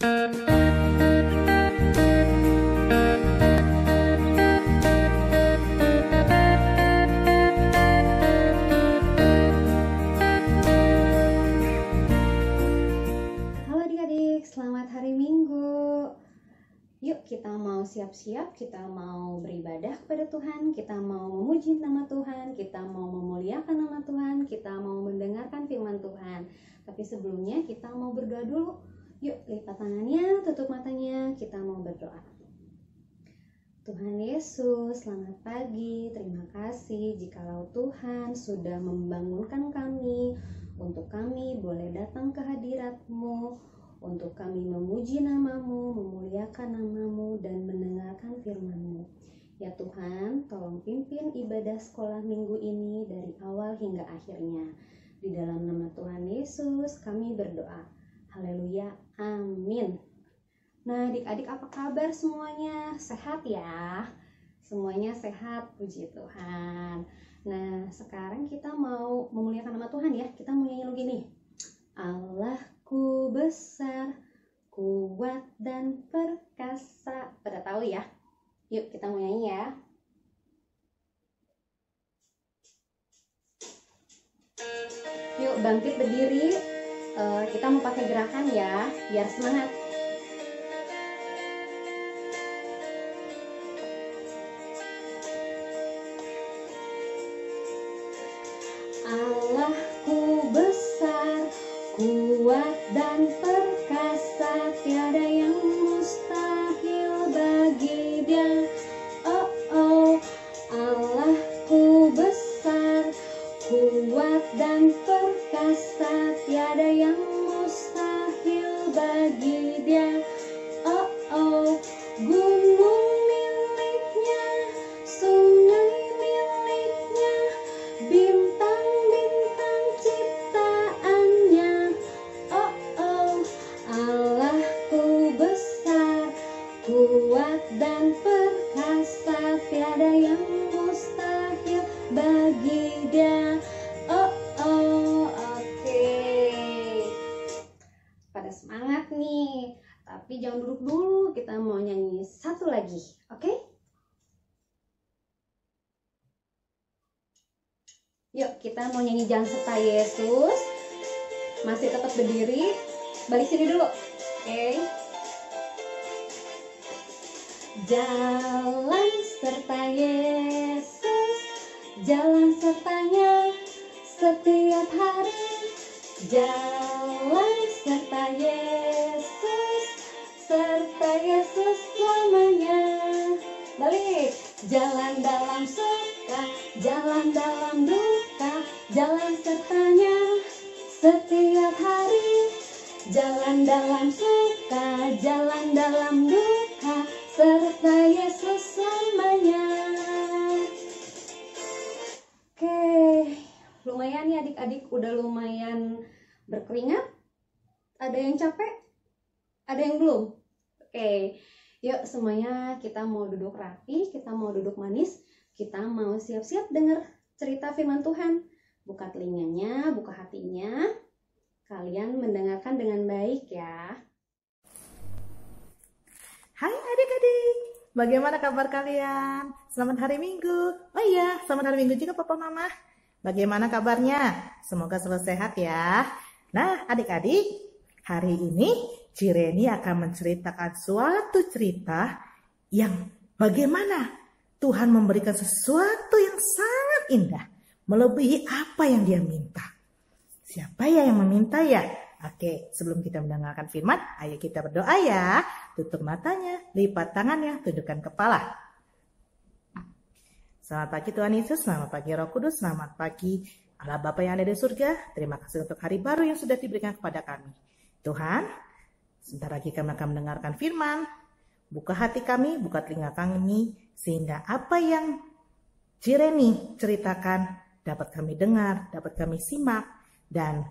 Halo adik-adik, selamat hari Minggu. Yuk kita mau siap-siap, kita mau beribadah kepada Tuhan, kita mau memuji nama Tuhan, kita mau memuliakan nama Tuhan, kita mau mendengarkan firman Tuhan. Tapi sebelumnya kita mau berdoa dulu. Yuk lipat tangannya, tutup matanya, kita mau berdoa. Tuhan Yesus, selamat pagi. Terima kasih jikalau Tuhan sudah membangunkan kami, untuk kami boleh datang ke hadirat-Mu, untuk kami memuji nama-Mu, memuliakan nama-Mu, dan mendengarkan firman-Mu. Ya Tuhan, tolong pimpin ibadah sekolah minggu ini dari awal hingga akhirnya. Di dalam nama Tuhan Yesus kami berdoa. Haleluya, amin. Nah adik-adik, apa kabar semuanya? Sehat ya? Semuanya sehat, puji Tuhan. Nah sekarang kita mau memuliakan nama Tuhan ya. Kita mau nyanyi lagu gini. Allahku besar, kuat dan perkasa. Pada tahu ya? Yuk kita mau nyanyi ya. Yuk bangkit berdiri. Kita mau pakai gerakan ya, biar semangat. Allahku besar, kuat dan perkasa, tiada yang mustahil bagi Dia. Oh oh, Allahku besar, kuat dan perkasa, tiada yang mustahil bagi Dia. Oh oh, gunung miliknya, sungai miliknya, bintang-bintang ciptaannya. Oh oh, Allahku besar, kuat dan perkasa, tiada yang mustahil bagi Dia. Oh oh, oke. Pada semangat nih. Tapi jangan duduk dulu, kita mau nyanyi satu lagi, oke? Yuk kita mau nyanyi Jalan Serta Yesus. Masih tetap berdiri, balik sini dulu, oke? Jalan serta Yesus, jalan sertanya setiap hari. Jalan serta Yesus, serta Yesus selamanya. Balik. Jalan dalam suka, jalan dalam duka, jalan sertanya setiap hari. Jalan dalam suka, jalan dalam duka, serta Yesus selamanya. Oke, lumayan ya adik-adik, udah lumayan berkeringat. Ada yang capek? Ada yang belum? Oke, yuk semuanya kita mau duduk rapi, kita mau duduk manis, kita mau siap-siap dengar cerita firman Tuhan. Buka telinganya, buka hatinya, kalian mendengarkan dengan baik ya. Hai adik-adik, bagaimana kabar kalian? Selamat hari Minggu. Oh iya, selamat hari Minggu juga Papa Mama. Bagaimana kabarnya? Semoga selalu sehat ya. Nah adik-adik, hari ini Cireni akan menceritakan suatu cerita yang bagaimana Tuhan memberikan sesuatu yang sangat indah, melebihi apa yang Dia minta. Siapa ya yang meminta ya? Oke, sebelum kita mendengarkan firman, ayo kita berdoa ya. Tutup matanya, lipat tangannya, tundukkan kepala. Selamat pagi Tuhan Yesus, selamat pagi Roh Kudus, selamat pagi Allah Bapa yang ada di surga. Terima kasih untuk hari baru yang sudah diberikan kepada kami. Tuhan, sebentar lagi kami akan mendengarkan firman. Buka hati kami, buka telinga kami, sehingga apa yang Cireni ceritakan dapat kami dengar, dapat kami simak, dan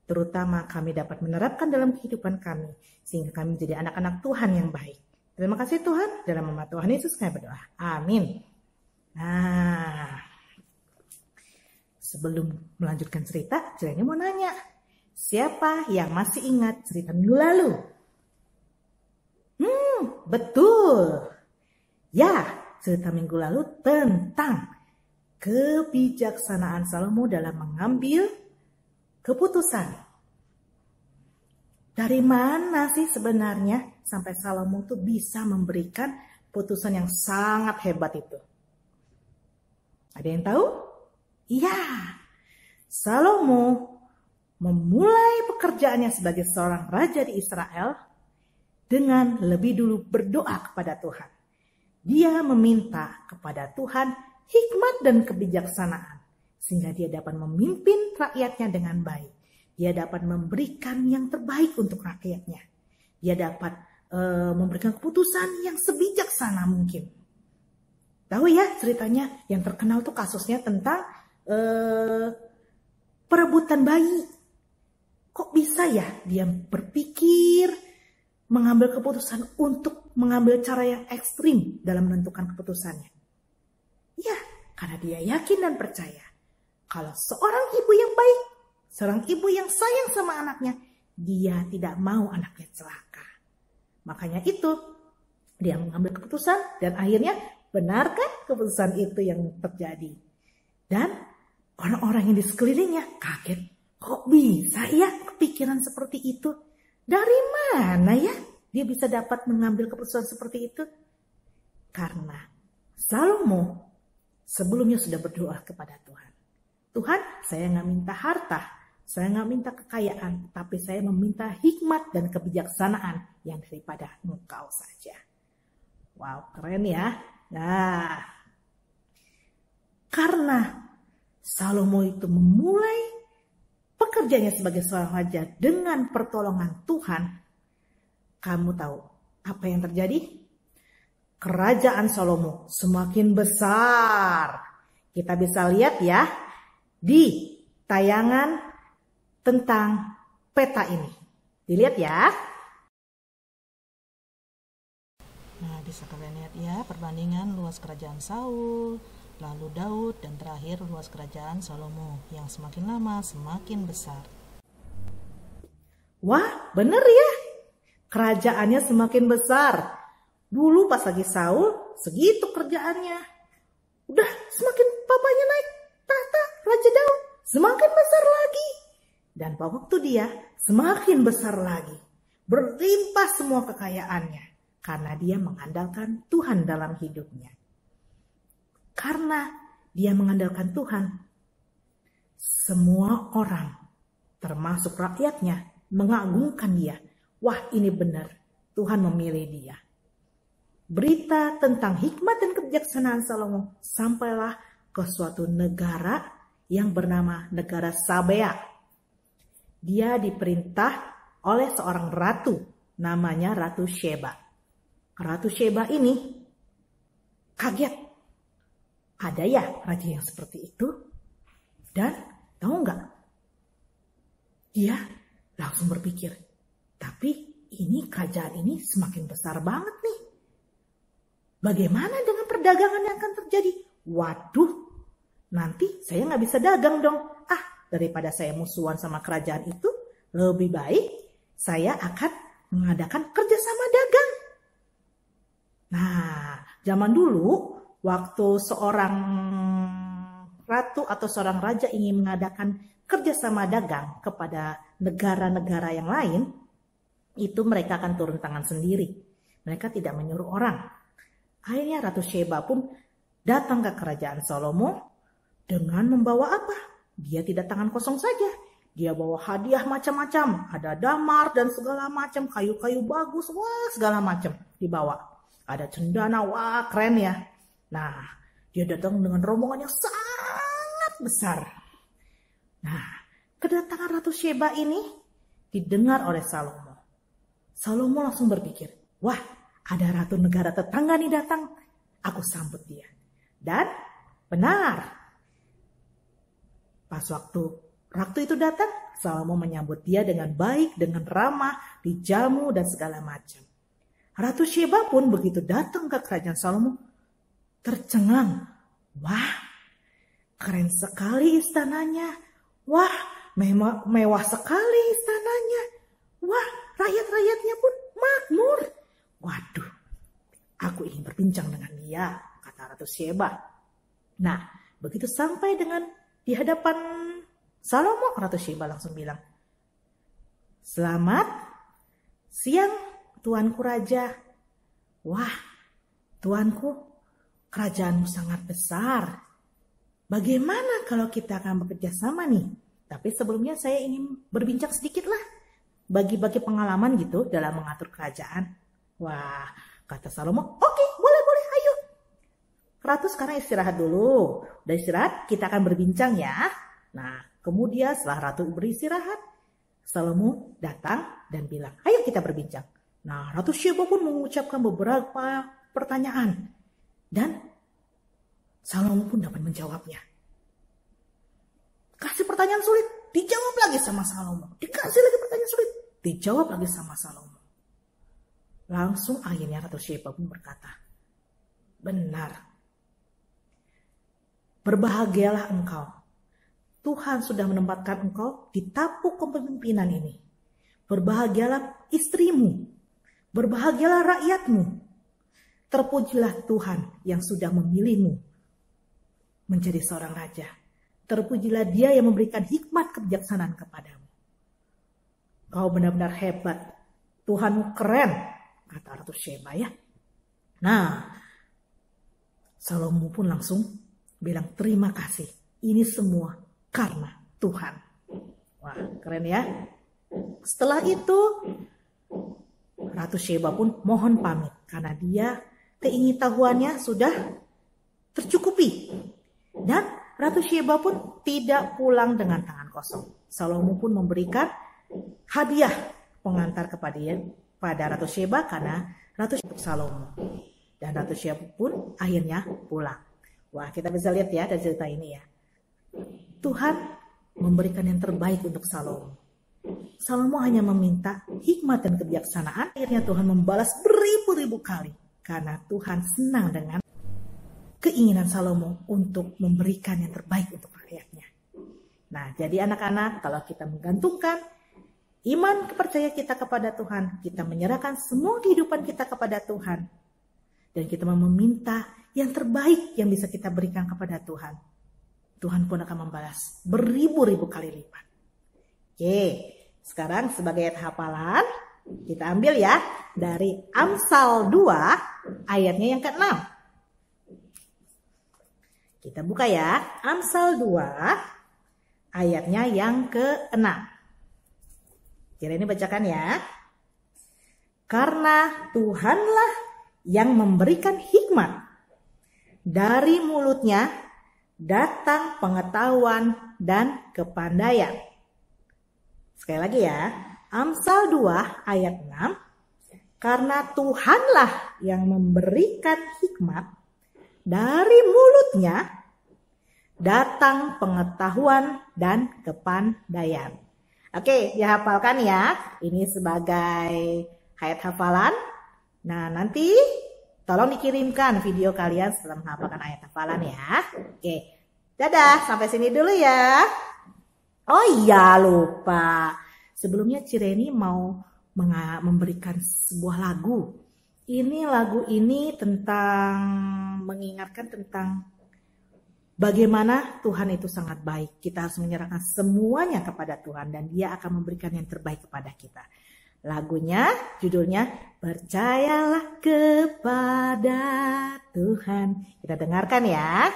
terutama kami dapat menerapkan dalam kehidupan kami, sehingga kami menjadi anak-anak Tuhan yang baik. Terima kasih Tuhan, dalam nama Tuhan Yesus kami berdoa. Amin. Nah, sebelum melanjutkan cerita, Cireni mau nanya, siapa yang masih ingat cerita minggu lalu? betul. Ya, cerita minggu lalu tentang kebijaksanaan Salomo dalam mengambil keputusan. Dari mana sih sebenarnya sampai Salomo tuh bisa memberikan putusan yang sangat hebat itu? Ada yang tahu? Iya, Salomo memulai pekerjaannya sebagai seorang raja di Israel dengan lebih dulu berdoa kepada Tuhan. Dia meminta kepada Tuhan hikmat dan kebijaksanaan sehingga dia dapat memimpin rakyatnya dengan baik. Dia dapat memberikan yang terbaik untuk rakyatnya. Dia dapat memberikan keputusan yang sebijaksana mungkin. Tahu ya ceritanya yang terkenal tuh kasusnya tentang perebutan bayi. Kok bisa ya dia berpikir mengambil keputusan untuk mengambil cara yang ekstrim dalam menentukan keputusannya? Ya, karena dia yakin dan percaya kalau seorang ibu yang baik, seorang ibu yang sayang sama anaknya, dia tidak mau anaknya celaka. Makanya itu dia mengambil keputusan dan akhirnya benarkan keputusan itu yang terjadi. Dan orang-orang yang di sekelilingnya kaget. Kok bisa ya kepikiran seperti itu? Dari mana ya dia bisa dapat mengambil keputusan seperti itu? Karena Salomo sebelumnya sudah berdoa kepada Tuhan. Tuhan, saya nggak minta harta, saya nggak minta kekayaan, tapi saya meminta hikmat dan kebijaksanaan yang daripada Engkau saja. Wow, keren ya. Nah, karena Salomo itu memulai pekerjaannya sebagai seorang raja dengan pertolongan Tuhan, kamu tahu apa yang terjadi? Kerajaan Salomo semakin besar. Kita bisa lihat ya di tayangan tentang peta ini. Dilihat ya. Nah, bisa kalian lihat ya perbandingan luas kerajaan Saul, lalu Daud, dan terakhir luas kerajaan Salomo yang semakin lama semakin besar. Wah, bener ya. Kerajaannya semakin besar. Dulu pas lagi Saul, segitu kerjaannya. Udah semakin papanya naik tahta Raja Daud, semakin besar lagi. Dan waktu dia semakin besar lagi. Berlimpah semua kekayaannya. Karena dia mengandalkan Tuhan dalam hidupnya. Karena dia mengandalkan Tuhan, semua orang, termasuk rakyatnya, mengagungkan dia. Wah, ini benar, Tuhan memilih dia. Berita tentang hikmat dan kebijaksanaan Salomo sampailah ke suatu negara yang bernama negara Sabea. Dia diperintah oleh seorang ratu, namanya Ratu Sheba. Ratu Sheba ini kaget. Ada ya raja yang seperti itu? Dan tahu nggak? Dia langsung berpikir, tapi ini kerajaan ini semakin besar banget nih. Bagaimana dengan perdagangan yang akan terjadi? Waduh, nanti saya nggak bisa dagang dong. Daripada saya musuhan sama kerajaan itu, lebih baik saya akan mengadakan kerjasama dagang. Nah, zaman dulu waktu seorang ratu atau seorang raja ingin mengadakan kerjasama dagang kepada negara-negara yang lain, itu mereka akan turun tangan sendiri. Mereka tidak menyuruh orang. Akhirnya Ratu Sheba pun datang ke kerajaan Salomo dengan membawa apa? Dia tidak tangan kosong saja. Dia bawa hadiah macam-macam. Ada damar dan segala macam, kayu-kayu bagus, wah segala macam dibawa. Ada cendana, wah keren ya. Nah, dia datang dengan rombongan yang sangat besar. Nah, kedatangan Ratu Sheba ini didengar oleh Salomo. Salomo langsung berpikir, wah ada ratu negara tetangga nih datang. Aku sambut dia. Dan benar. Pas waktu ratu itu datang, Salomo menyambut dia dengan baik, dengan ramah, dijamu dan segala macam. Ratu Sheba pun begitu datang ke kerajaan Salomo, tercengang. Wah, keren sekali istananya. Wah, mewah sekali istananya. Wah, rakyat-rakyatnya pun makmur. Waduh, berbincang dengan dia, kata Ratu Sheba. Nah, begitu sampai dengan di hadapan Salomo, Ratu Sheba langsung bilang, "Selamat siang, Tuanku Raja." "Wah, Tuanku, kerajaanmu sangat besar. Bagaimana kalau kita akan bekerja sama nih? Tapi sebelumnya saya ingin berbincang sedikit lah. Bagi-bagi pengalaman gitu dalam mengatur kerajaan." Wah, kata Salomo, "Oke, boleh, ayo. Ratu sekarang istirahat dulu. Udah istirahat, kita akan berbincang ya." Nah, kemudian setelah Ratu beristirahat, Salomo datang dan bilang, "Ayo kita berbincang." Nah, Ratu Sheba pun mengucapkan beberapa pertanyaan. Dan Salomo pun dapat menjawabnya. Kasih pertanyaan sulit, dijawab lagi sama Salomo. Dikasih lagi pertanyaan sulit, dijawab lagi sama Salomo. Langsung akhirnya Ratu Sheba pun berkata, "Benar. Berbahagialah engkau. Tuhan sudah menempatkan engkau di tampuk kepemimpinan ini. Berbahagialah istrimu. Berbahagialah rakyatmu. Terpujilah Tuhan yang sudah memilihmu menjadi seorang raja. Terpujilah Dia yang memberikan hikmat kebijaksanaan kepadamu. Kau benar-benar hebat. Tuhanmu keren," kata Ratu Sheba ya. Nah, Salomo pun langsung bilang, "Terima kasih. Ini semua karena Tuhan." Wah, keren ya. Setelah itu, Ratu Sheba pun mohon pamit karena dia keingintahuannya sudah tercukupi. Dan Ratu Sheba pun tidak pulang dengan tangan kosong. Salomo pun memberikan hadiah pengantar pada Ratu Sheba karena Ratu Sheba Salomo. Dan Ratu Sheba pun akhirnya pulang. Wah, kita bisa lihat ya dari cerita ini ya. Tuhan memberikan yang terbaik untuk Salomo. Salomo hanya meminta hikmat dan kebijaksanaan. Akhirnya Tuhan membalas beribu-ribu kali. Karena Tuhan senang dengan keinginan Salomo untuk memberikan yang terbaik untuk rakyatnya. Nah, jadi anak-anak, kalau kita menggantungkan iman kepercayaan kita kepada Tuhan, kita menyerahkan semua kehidupan kita kepada Tuhan, dan kita meminta yang terbaik yang bisa kita berikan kepada Tuhan, Tuhan pun akan membalas beribu-ribu kali lipat. Oke, sekarang sebagai ayat hafalan, kita ambil ya dari Amsal 2 ayatnya yang ke-6. Kita buka ya, Amsal 2 ayatnya yang ke-6. Kira ini bacakan ya. "Karena Tuhanlah yang memberikan hikmat. Dari mulutnya datang pengetahuan dan kepandaian." Sekali lagi ya, Amsal 2 ayat 6. "Karena Tuhanlah yang memberikan hikmat. Dari mulutnya datang pengetahuan dan kepandaian." Oke, dihafalkan ya. Ini sebagai ayat hafalan. Nah, nanti tolong dikirimkan video kalian setelah menghafalkan ayat hafalan ya. Oke, dadah. Sampai sini dulu ya. Oh iya, lupa. Sebelumnya Cireni mau memberikan sebuah lagu. Lagu ini tentang mengingatkan tentang bagaimana Tuhan itu sangat baik. Kita harus menyerahkan semuanya kepada Tuhan dan Dia akan memberikan yang terbaik kepada kita. Lagunya judulnya "Percayalah kepada Tuhan". Kita dengarkan ya.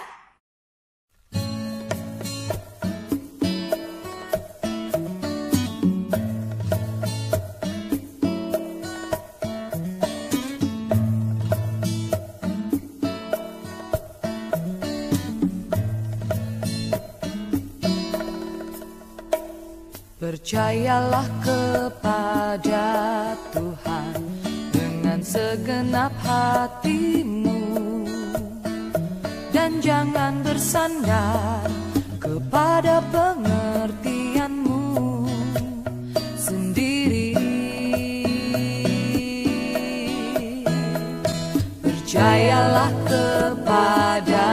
Percayalah kepada Tuhan dengan segenap hatimu, dan jangan bersandar kepada pengertianmu sendiri. Percayalah kepada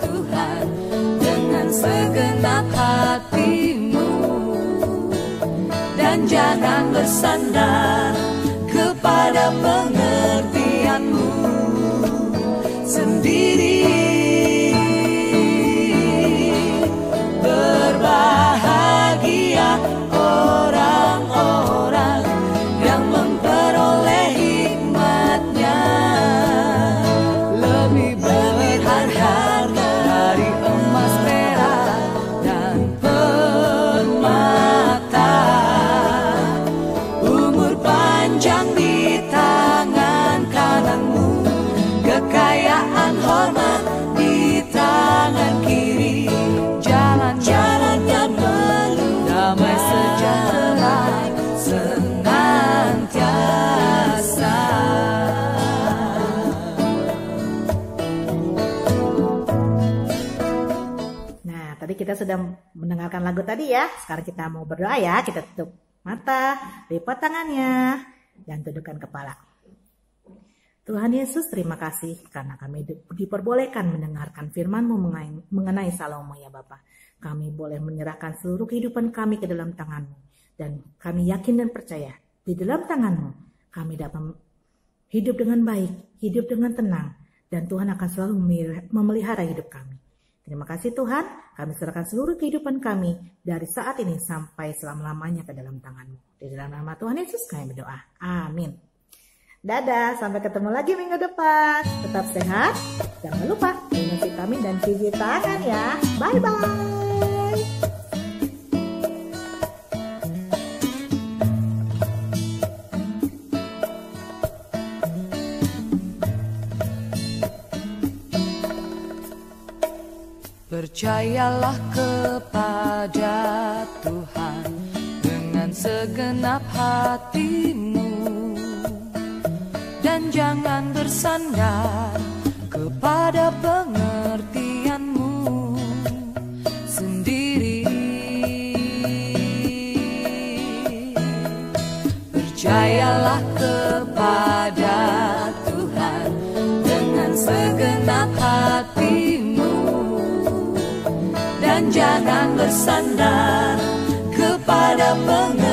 Tuhan dengan segenap hatimu, dan jangan bersandar kepada pengertianmu sendiri. Berbahagia orang-orang yang memperoleh hikmat-Nya, lebih berharga dari emas, perak, dan permata. Umur panjang di tangan kananmu, kekayaan hormat di tangan kiri. Jalan-jalan yang penuh damai sejahtera senantiasa. Nah, tadi kita sudah mendengarkan lagu tadi ya. Sekarang kita mau berdoa ya. Kita tutup mata, lipat tangannya, dan tundukkan kepala. Tuhan Yesus, terima kasih karena kami diperbolehkan mendengarkan firman-Mu mengenai Salomo ya Bapa. Kami boleh menyerahkan seluruh kehidupan kami ke dalam tangan-Mu. Dan kami yakin dan percaya di dalam tangan-Mu kami dapat hidup dengan baik, hidup dengan tenang. Dan Tuhan akan selalu memelihara hidup kami. Terima kasih Tuhan, kami serahkan seluruh kehidupan kami dari saat ini sampai selama-lamanya ke dalam tangan-Mu. Di dalam nama Tuhan Yesus kami berdoa. Amin. Dadah, sampai ketemu lagi minggu depan. Tetap sehat, jangan lupa minum vitamin dan cuci tangan ya. Bye-bye. Percayalah kepada Tuhan dengan segenap hatimu, dan jangan bersandar kepada pengertianmu sendiri. Percayalah kepada Tuhan dengan segenap hatimu, dan jangan bersandar kepada pengertianmu